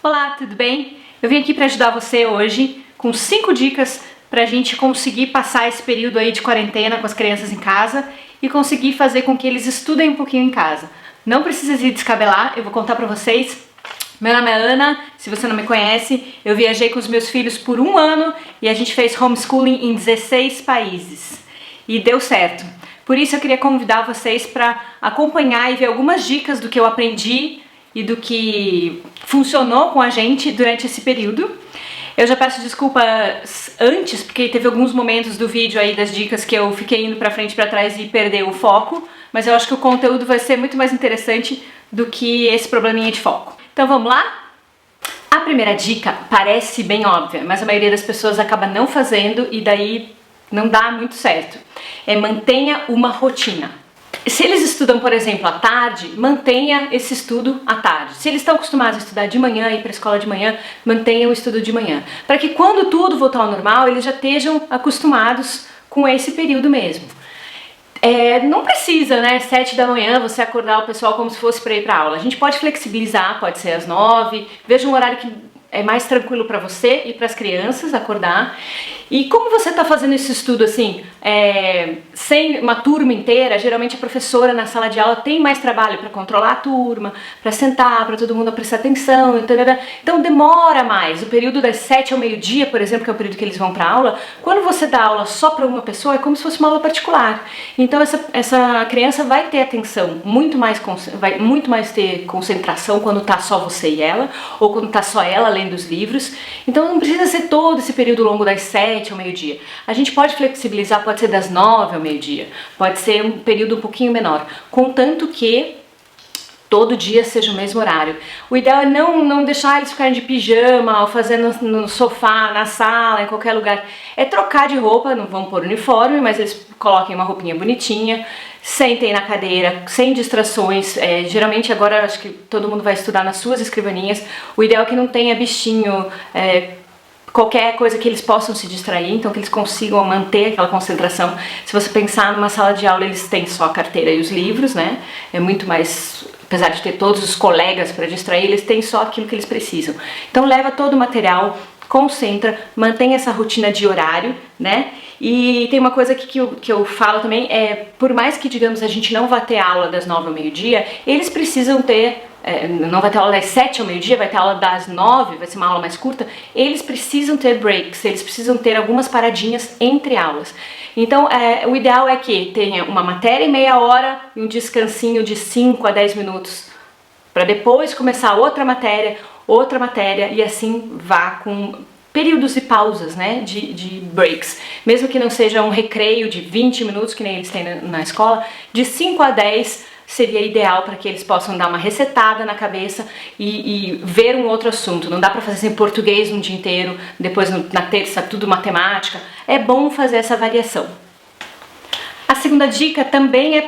Olá, tudo bem? Eu vim aqui para ajudar você hoje com 5 dicas para a gente conseguir passar esse período aí de quarentena com as crianças em casa e conseguir fazer com que eles estudem um pouquinho em casa. Não precisa se descabelar, eu vou contar para vocês. Meu nome é Ana, se você não me conhece, eu viajei com os meus filhos por 1 ano e a gente fez homeschooling em 16 países e deu certo. Por isso eu queria convidar vocês para acompanhar e ver algumas dicas do que eu aprendi e do que funcionou com a gente durante esse período. Eu já peço desculpas antes, porque teve alguns momentos do vídeo aí das dicas que eu fiquei indo pra frente e pra trás e perder o foco, mas eu acho que o conteúdo vai ser muito mais interessante do que esse probleminha de foco. Então vamos lá? A primeira dica parece bem óbvia, mas a maioria das pessoas acaba não fazendo e daí não dá muito certo. É mantenha uma rotina. Se eles estudam, por exemplo, à tarde, mantenha esse estudo à tarde. Se eles estão acostumados a estudar de manhã e ir para a escola de manhã, mantenha o estudo de manhã. Para que quando tudo voltar ao normal, eles já estejam acostumados com esse período mesmo. Não precisa, né, 7 da manhã você acordar o pessoal como se fosse para ir para aula. A gente pode flexibilizar, pode ser às 9, veja um horário que é mais tranquilo para você e para as crianças acordar. E como você está fazendo esse estudo assim, sem uma turma inteira, geralmente a professora na sala de aula tem mais trabalho para controlar a turma, para sentar, para todo mundo prestar atenção, etc. Então demora mais. O período das 7 ao meio-dia, por exemplo, que é o período que eles vão para aula, quando você dá aula só para uma pessoa, é como se fosse uma aula particular. Então essa criança vai ter atenção, vai muito mais ter concentração quando está só você e ela, ou quando está só ela lendo os livros. Então não precisa ser todo esse período longo das 7 ao meio-dia. A gente pode flexibilizar, pode ser das 9 ao meio-dia, pode ser um período um pouquinho menor, contanto que todo dia seja o mesmo horário. O ideal é não deixar eles ficarem de pijama ou fazendo no sofá, na sala, em qualquer lugar. É trocar de roupa, não vão pôr uniforme, mas eles coloquem uma roupinha bonitinha, sentem na cadeira, sem distrações. Geralmente agora acho que todo mundo vai estudar nas suas escrivaninhas. O ideal é que não tenha bichinho, qualquer coisa que eles possam se distrair, então que eles consigam manter aquela concentração. Se você pensar numa sala de aula, eles têm só a carteira e os livros, né? É muito mais, apesar de ter todos os colegas para distrair, eles têm só aquilo que eles precisam. Então leva todo o material, concentra, mantém essa rotina de horário, né? E tem uma coisa que eu falo também, por mais que, digamos, a gente não vá ter aula das 9 ao meio-dia, eles precisam ter, não vai ter aula das 7 ao meio-dia, vai ter aula das 9, vai ser uma aula mais curta, eles precisam ter breaks, eles precisam ter algumas paradinhas entre aulas. Então, o ideal é que tenha uma matéria em meia hora e um descansinho de 5 a 10 minutos, para depois começar outra matéria, e assim vá com períodos e pausas, né, de breaks. Mesmo que não seja um recreio de 20 minutos, que nem eles têm na escola, de 5 a 10 seria ideal para que eles possam dar uma resetada na cabeça e ver um outro assunto. Não dá para fazer em português um dia inteiro, depois na terça tudo matemática. É bom fazer essa variação. A segunda dica também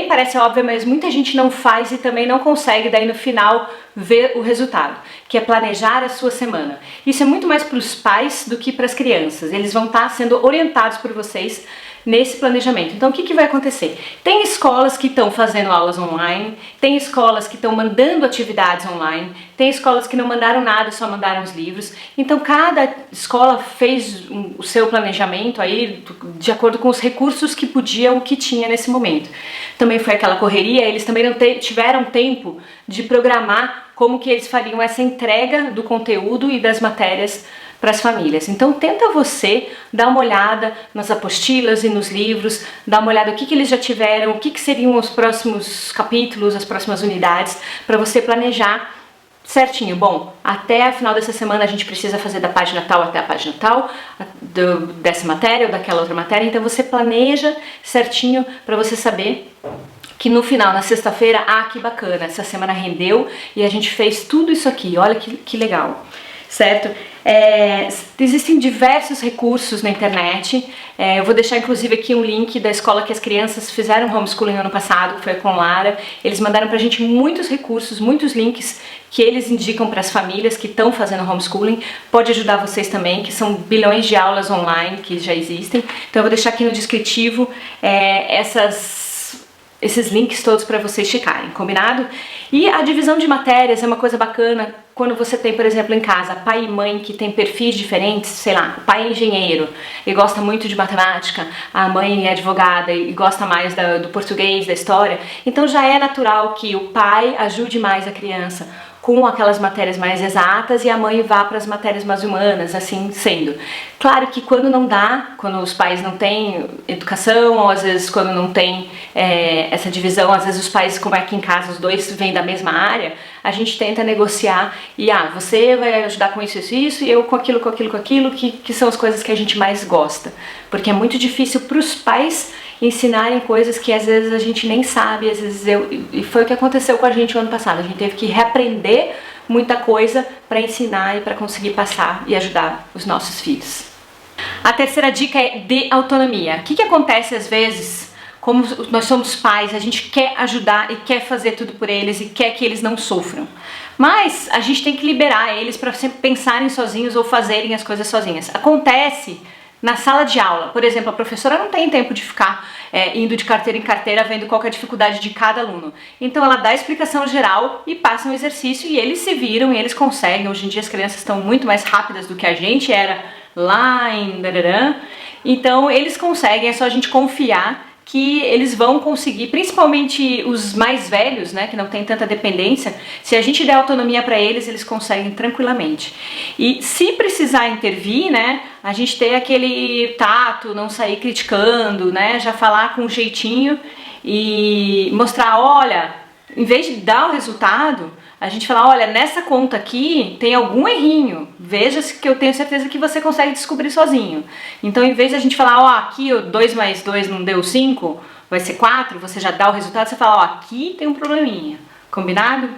parece óbvia, mas muita gente não faz e também não consegue daí no final ver o resultado, que é planejar a sua semana. Isso é muito mais para os pais do que para as crianças. Eles vão estar sendo orientados por vocês nesse planejamento. Então o que vai acontecer? Tem escolas que estão fazendo aulas online, tem escolas que estão mandando atividades online, tem escolas que não mandaram nada, só mandaram os livros. Então cada escola fez o seu planejamento aí de acordo com os recursos que podiam, o que tinha nesse momento. Também foi aquela correria, eles também não tiveram tempo de programar como que eles fariam essa entrega do conteúdo e das matérias para as famílias. Então tenta você dar uma olhada nas apostilas e nos livros, dar uma olhada o que eles já tiveram, o que seriam os próximos capítulos, as próximas unidades, para você planejar certinho. Bom, até a final dessa semana a gente precisa fazer da página tal até a página tal, dessa matéria ou daquela outra matéria, então você planeja certinho para você saber que no final, na sexta-feira, que bacana, essa semana rendeu e a gente fez tudo isso aqui, olha que legal. Certo? Existem diversos recursos na internet. Eu vou deixar inclusive aqui um link da escola que as crianças fizeram homeschooling ano passado, que foi com Lara. Eles mandaram pra gente muitos recursos, muitos links que eles indicam para as famílias que estão fazendo homeschooling. Pode ajudar vocês também, que são bilhões de aulas online que já existem. Então eu vou deixar aqui no descritivo esses links todos para vocês checarem, combinado? E a divisão de matérias é uma coisa bacana quando você tem, por exemplo, em casa, pai e mãe que tem perfis diferentes, sei lá, o pai é engenheiro e gosta muito de matemática, a mãe é advogada e gosta mais do português, da história, então já é natural que o pai ajude mais a criança com aquelas matérias mais exatas e a mãe vá para as matérias mais humanas, assim sendo. Claro que quando não dá, quando os pais não têm educação, ou às vezes quando não tem essa divisão, às vezes os pais, como é aqui em casa, os dois vêm da mesma área, a gente tenta negociar e você vai ajudar com isso e eu com aquilo, que são as coisas que a gente mais gosta. Porque é muito difícil para os pais ensinarem coisas que às vezes a gente nem sabe, às vezes e foi o que aconteceu com a gente o ano passado, a gente teve que reaprender muita coisa para ensinar e para conseguir passar e ajudar os nossos filhos. A terceira dica é de autonomia. O que acontece às vezes, como nós somos pais, a gente quer ajudar e quer fazer tudo por eles e quer que eles não sofram, mas a gente tem que liberar eles para sempre pensarem sozinhos ou fazerem as coisas sozinhas. Acontece na sala de aula, por exemplo, a professora não tem tempo de ficar indo de carteira em carteira vendo qual que é a dificuldade de cada aluno. Então ela dá a explicação geral e passa um exercício e eles se viram e eles conseguem. Hoje em dia as crianças estão muito mais rápidas do que a gente era lá em Dararã. Então eles conseguem, é só a gente confiar que eles vão conseguir, principalmente os mais velhos, né, que não tem tanta dependência, se a gente der autonomia para eles, eles conseguem tranquilamente. E se precisar intervir, né, a gente ter aquele tato, não sair criticando, né, já falar com um jeitinho e mostrar, olha, em vez de dar o resultado, a gente fala, olha, nessa conta aqui tem algum errinho, veja que eu tenho certeza que você consegue descobrir sozinho. Então, em vez de a gente falar, aqui 2 mais 2 não deu 5, vai ser 4, você já dá o resultado, você fala, aqui tem um probleminha, combinado?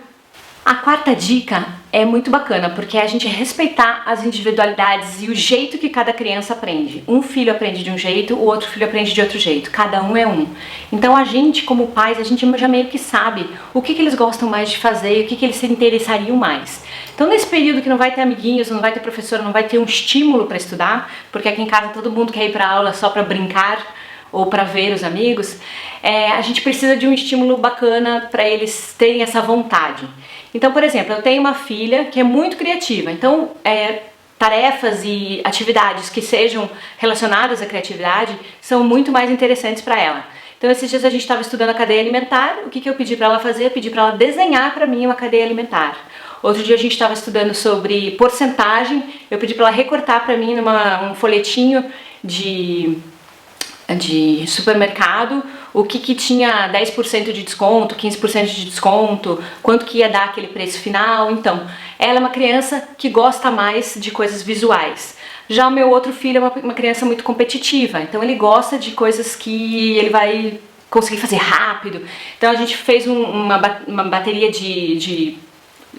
A quarta dica é muito bacana, porque é a gente respeitar as individualidades e o jeito que cada criança aprende. Um filho aprende de um jeito, o outro filho aprende de outro jeito, cada um é um. Então a gente, como pais, a gente já meio que sabe o que eles gostam mais de fazer e o que eles se interessariam mais. Então nesse período que não vai ter amiguinhos, não vai ter professor, não vai ter um estímulo para estudar, porque aqui em casa todo mundo quer ir para aula só para brincar ou para ver os amigos, a gente precisa de um estímulo bacana para eles terem essa vontade. Então, por exemplo, eu tenho uma filha que é muito criativa, então tarefas e atividades que sejam relacionadas à criatividade são muito mais interessantes para ela. Então, esses dias a gente estava estudando a cadeia alimentar, o que eu pedi para ela fazer? Eu pedi para ela desenhar para mim uma cadeia alimentar. Outro dia a gente estava estudando sobre porcentagem, eu pedi para ela recortar para mim um folhetinho de supermercado, o que tinha 10% de desconto, 15% de desconto, quanto que ia dar aquele preço final. Então, ela é uma criança que gosta mais de coisas visuais. Já o meu outro filho é uma criança muito competitiva, então ele gosta de coisas que ele vai conseguir fazer rápido. Então a gente fez uma bateria de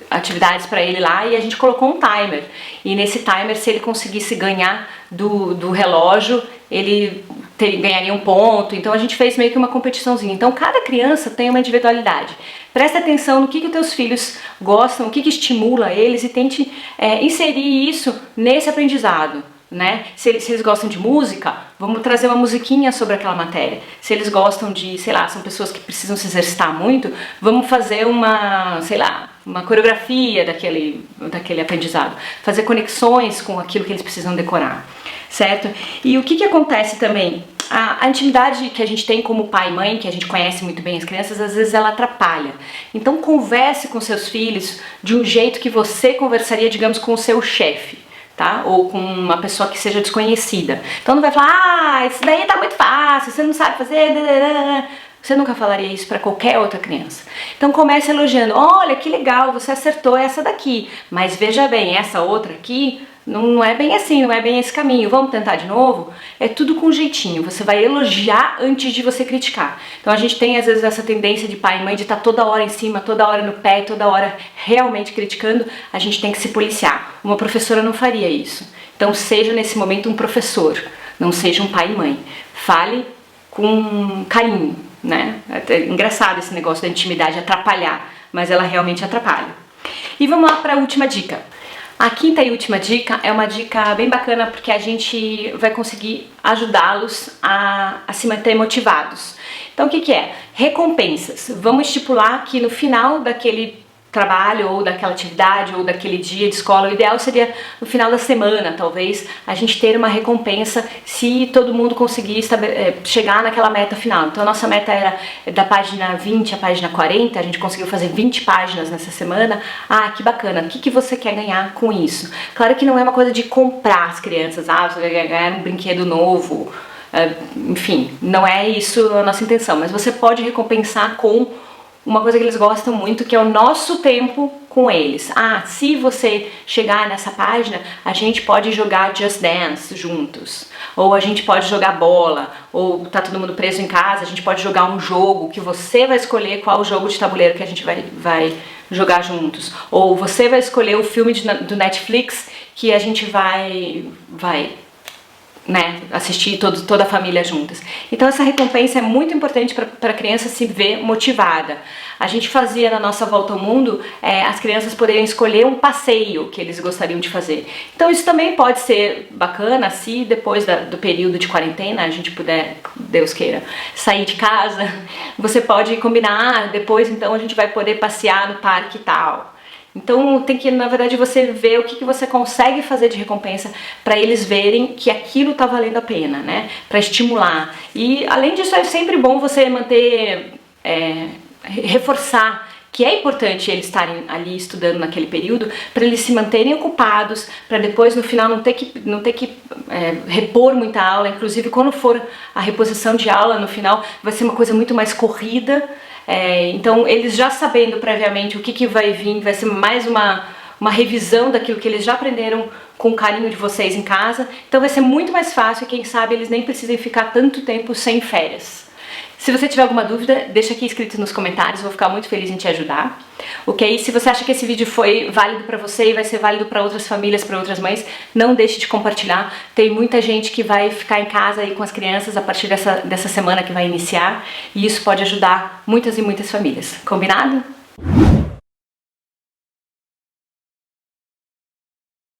atividades para ele lá e a gente colocou um timer. E nesse timer, se ele conseguisse ganhar do relógio, ele ganharia um ponto. Então a gente fez meio que uma competiçãozinha. Então cada criança tem uma individualidade. Presta atenção no que os teus filhos gostam, o que estimula eles e tente inserir isso nesse aprendizado. Né? Se eles gostam de música, vamos trazer uma musiquinha sobre aquela matéria. Se eles gostam de, sei lá, são pessoas que precisam se exercitar muito, vamos fazer uma coreografia daquele aprendizado. Fazer conexões com aquilo que eles precisam decorar, certo? E o que acontece também? A intimidade que a gente tem como pai e mãe, que a gente conhece muito bem as crianças, às vezes ela atrapalha. Então converse com seus filhos de um jeito que você conversaria, digamos, com o seu chefe. Tá? Ou com uma pessoa que seja desconhecida. Então não vai falar, isso daí tá muito fácil, você não sabe fazer. Você nunca falaria isso para qualquer outra criança. Então comece elogiando, olha que legal, você acertou essa daqui, mas veja bem, essa outra aqui não é bem assim, não é bem esse caminho, vamos tentar de novo? É tudo com jeitinho, você vai elogiar antes de você criticar. Então a gente tem às vezes essa tendência de pai e mãe de estar toda hora em cima, toda hora no pé, toda hora realmente criticando, a gente tem que se policiar. Uma professora não faria isso. Então seja nesse momento um professor, não seja um pai e mãe. Fale com carinho, né? É engraçado esse negócio da intimidade atrapalhar, mas ela realmente atrapalha. E vamos lá para a última dica. A quinta e última dica é uma dica bem bacana porque a gente vai conseguir ajudá-los a se manter motivados. Então o que é? Recompensas. Vamos estipular que no final daquele trabalho ou daquela atividade ou daquele dia de escola, o ideal seria no final da semana, talvez, a gente ter uma recompensa se todo mundo conseguir chegar naquela meta final. Então a nossa meta era da página 20 à página 40, a gente conseguiu fazer 20 páginas nessa semana. Ah, que bacana, o que você quer ganhar com isso? Claro que não é uma coisa de comprar as crianças, você vai ganhar um brinquedo novo, enfim, não é isso a nossa intenção, mas você pode recompensar com uma coisa que eles gostam muito, que é o nosso tempo com eles. Ah, se você chegar nessa página, a gente pode jogar Just Dance juntos, ou a gente pode jogar bola, ou tá todo mundo preso em casa, a gente pode jogar um jogo que você vai escolher qual o jogo de tabuleiro que a gente vai jogar juntos, ou você vai escolher o filme do Netflix que a gente vai assistir toda a família juntas. Então essa recompensa é muito importante para a criança se ver motivada. A gente fazia na nossa volta ao mundo as crianças poderem escolher um passeio que eles gostariam de fazer. Então isso também pode ser bacana se depois do período de quarentena a gente puder, Deus queira, sair de casa. Você pode combinar, depois então a gente vai poder passear no parque e tal. Então tem que, na verdade, você ver o que você consegue fazer de recompensa para eles verem que aquilo tá valendo a pena, né? Para estimular. E além disso é sempre bom você manter, reforçar que é importante eles estarem ali estudando naquele período para eles se manterem ocupados, para depois no final não ter que repor muita aula. Inclusive quando for a reposição de aula no final vai ser uma coisa muito mais corrida. Então eles já sabendo previamente o que vai vir, vai ser mais uma revisão daquilo que eles já aprenderam com o carinho de vocês em casa, então vai ser muito mais fácil e quem sabe eles nem precisem ficar tanto tempo sem férias. Se você tiver alguma dúvida, deixa aqui escrito nos comentários, vou ficar muito feliz em te ajudar. Ok? Se você acha que esse vídeo foi válido para você e vai ser válido para outras famílias, para outras mães, não deixe de compartilhar. Tem muita gente que vai ficar em casa aí com as crianças a partir dessa semana que vai iniciar e isso pode ajudar muitas e muitas famílias. Combinado?